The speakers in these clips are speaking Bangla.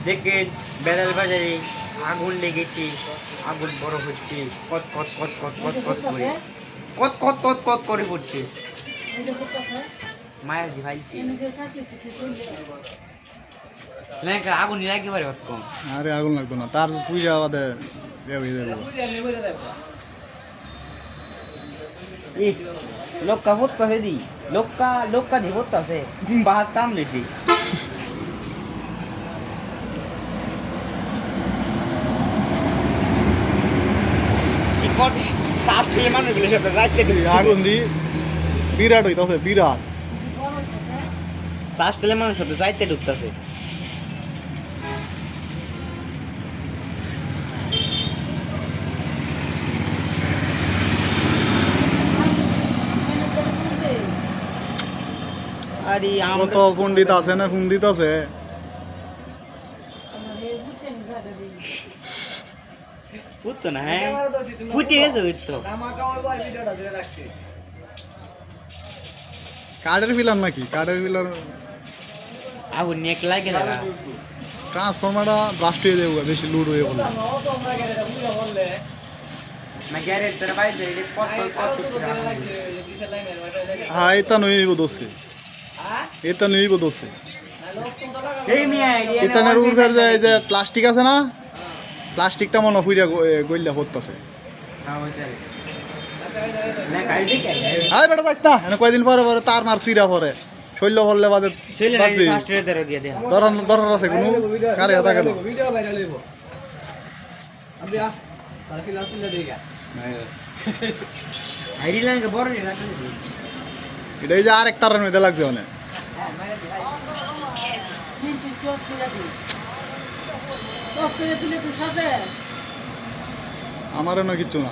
দেখেন বেলাল বাজারে আগুন লেগেছে, আগুন বড় হচ্ছে, কত কত কত কত কত কত করে কত কত কত কত করে পড়ছে। মায়ের দি ভাইছি লেখা আগুন লাগে পারে কত কম। আরে আগুন লাগতো না, তার পূজা আমাদের লোকটা পড়তেছে দি লোকটা দিয়ে পড়তেছে বাস কাম বেশি। আগুন দি বিরাট হইতাছে, বিরাট। শ্বাস ফেলে মানুষ সাথে যাইতে ঢুকতেছে। আরে আমরা কত পণ্ডিত আছে না, পণ্ডিত আছে। ফুটতো না, হ্যাঁ ফুটে গেছে তো। কাঠের পিলার নাকি? কাঠের পিলার আগুন নিয়ে লাগে লাগা ট্রান্সফরমারটা ব্লাস্ট হয়ে যাবে, বেশি লোড হয়ে পড়লে। না গ্যারেজ তোর বাইরে এটা কত কত হ্যাঁ, এটা নইব দোষে, এটা নইব দোষে। এই মিয়া এতানের উর্ফের যে প্লাস্টিক আছে না, প্লাস্টিকটা মনে হইয়া গইলা পড়তেছে। হ্যাঁ বেটা যাইস না, এনে কয়দিন পরে পরে তার মার সিরা পরে শৈল্য পড়লে বাদে বাঁচবি। দরার আছে কোনো কারে হাতা কেন? এটা এই যে আরেক তারের মধ্যে লাগছে অনেক। আমার এনে কিচ্ছু না।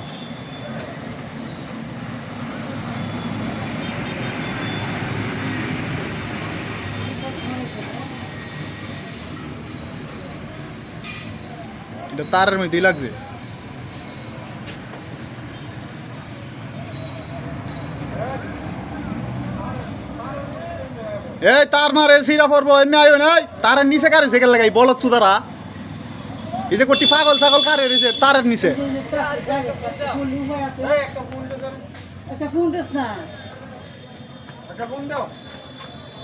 এটা তারের মধ্যেই লাগছে। এই তার মারে সিরা পড়বো, এমনি আইও নাই। তারের নিচে কারে সেকেল লাগাই বলত সুদারা, এই যে কোটি পাগল ছাগল কারে রয়েছে তারের নিচে।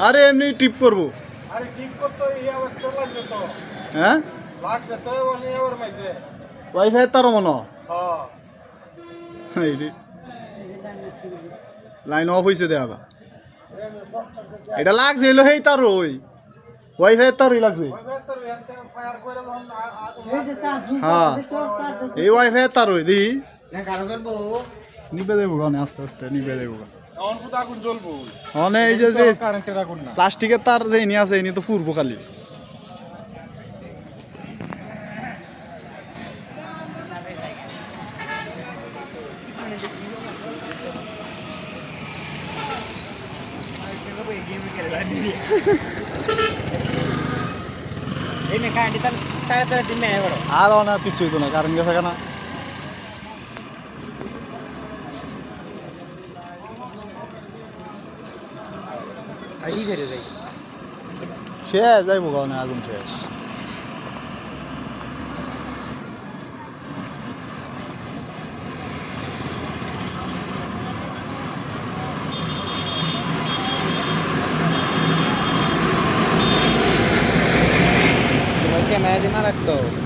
আরে এমনি টিপ করবো। হ্যাঁ ওয়াইফাই তারও মনে লাইন অফ হয়েছে দেখা যা। এটা লাগছে এলো হেই তার ওই ওয়াইফাই তারই লাগছে। হ্যাঁ এই ওয়াইফাই তার ওই দি নিবে দেবো গানে, আস্তে আস্তে নিবে দেবো। এই যে প্লাস্টিকের তার যে ইনি আছে ইনি তো পূর্ব খালি। আর অনেক কিছু হইতো না, কারণ গেছে কেনা শেষ যাইবো গানে, আগুন শেষ। ক্যামেরা দিয়ে না রাখতো।